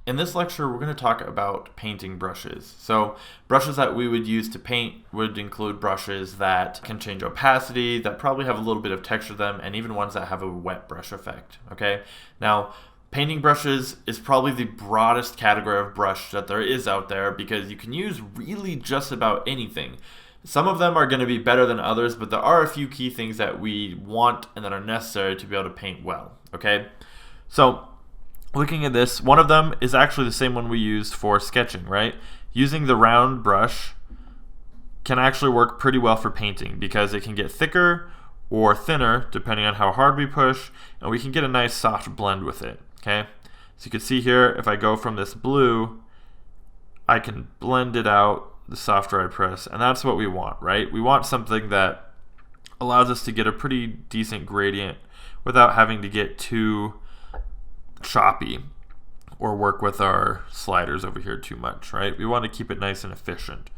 In this lecture, we're going to talk about painting brushes. So brushes that we would use to paint would include brushes that can change opacity, that probably have a little bit of texture to them, and even ones that have a wet brush effect, okay? Now, painting brushes is probably the broadest category of brush that there is out there because you can use really just about anything. Some of them are going to be better than others, but there are a few key things that we want and that are necessary to be able to paint well, okay? So, looking at this, one of them is actually the same one we used for sketching, right? Using the round brush can actually work pretty well for painting because it can get thicker or thinner depending on how hard we push, and we can get a nice soft blend with it, okay? So you can see here, if I go from this blue, I can blend it out the softer I press, and that's what we want, right? We want something that allows us to get a pretty decent gradient without having to get too choppy or work with our sliders over here too much, right? We want to keep it nice and efficient,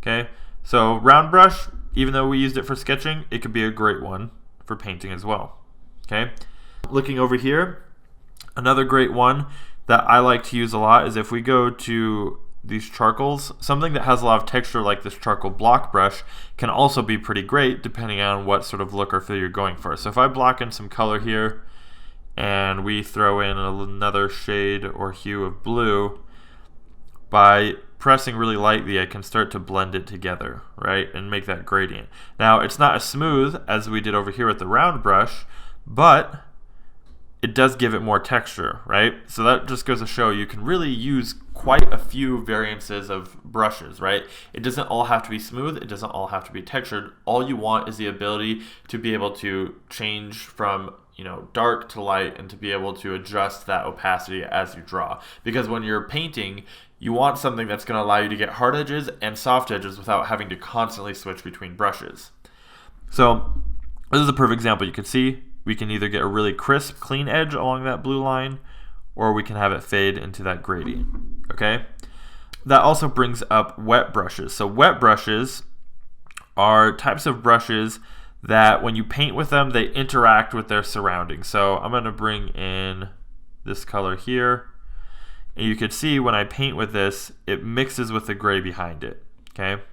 okay? So round brush, even though we used it for sketching, it could be a great one for painting as well, okay? Looking over here, another great one that I like to use a lot is if we go to these charcoals, something that has a lot of texture like this charcoal block brush can also be pretty great depending on what sort of look or feel you're going for. So if I block in some color here and we throw in another shade or hue of blue, by pressing really lightly I can start to blend it together, right, and make that gradient. Now it's not as smooth as we did over here with the round brush, but it does give it more texture, right? So that just goes to show you can really use quite a few variances of brushes, right? It doesn't all have to be smooth, it doesn't all have to be textured. All you want is the ability to be able to change from, you know, dark to light and to be able to adjust that opacity as you draw. Because when you're painting, you want something that's going to allow you to get hard edges and soft edges without having to constantly switch between brushes. So this is a perfect example. You can see we can either get a really crisp, clean edge along that blue line, or we can have it fade into that gradient, okay? That also brings up wet brushes. So wet brushes are types of brushes that when you paint with them, they interact with their surroundings. So I'm going to bring in this color here, and you can see when I paint with this, it mixes with the gray behind it, okay?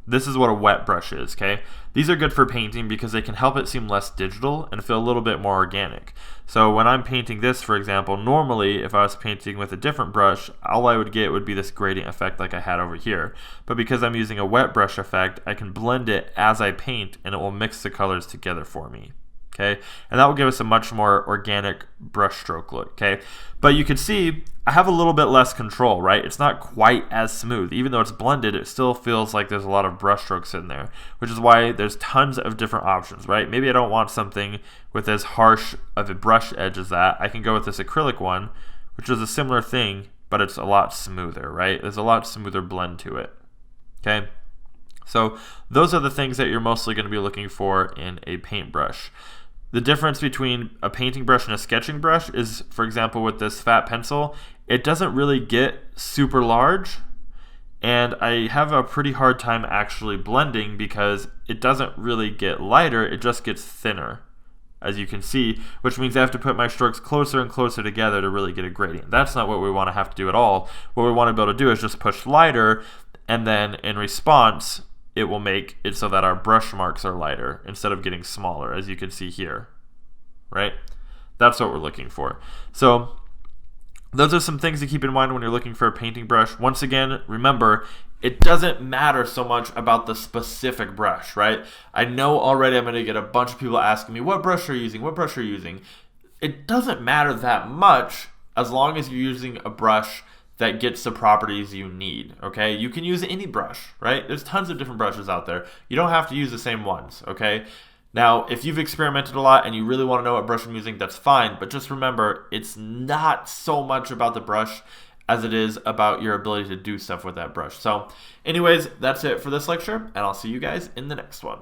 This is what a wet brush is, okay? These are good for painting because they can help it seem less digital and feel a little bit more organic. So when I'm painting this, for example, normally if I was painting with a different brush, all I would get would be this gradient effect like I had over here. But because I'm using a wet brush effect, I can blend it as I paint and it will mix the colors together for me. Okay, and that will give us a much more organic brush stroke look, okay? But you can see I have a little bit less control, right? It's not quite as smooth. Even though it's blended, it still feels like there's a lot of brush strokes in there, which is why there's tons of different options, right? Maybe I don't want something with as harsh of a brush edge as that. I can go with this acrylic one, which is a similar thing, but it's a lot smoother, right? There's a lot smoother blend to it, okay? So those are the things that you're mostly going to be looking for in a paintbrush. The difference between a painting brush and a sketching brush is, for example, with this fat pencil, it doesn't really get super large, and I have a pretty hard time actually blending because it doesn't really get lighter, it just gets thinner, as you can see, which means I have to put my strokes closer and closer together to really get a gradient. That's not what we want to have to do at all. What we want to be able to do is just push lighter, and then in response, it will make it so that our brush marks are lighter instead of getting smaller, as you can see here, right? That's what we're looking for. So those are some things to keep in mind when you're looking for a painting brush. Once again, remember, it doesn't matter so much about the specific brush, right? I know already I'm going to get a bunch of people asking me, what brush are you using? What brush are you using? It doesn't matter that much as long as you're using a brush that gets the properties you need, okay? You can use any brush, right? There's tons of different brushes out there. You don't have to use the same ones, okay? Now, if you've experimented a lot and you really want to know what brush I'm using, that's fine, but just remember, it's not so much about the brush as it is about your ability to do stuff with that brush. So anyways, that's it for this lecture, and I'll see you guys in the next one.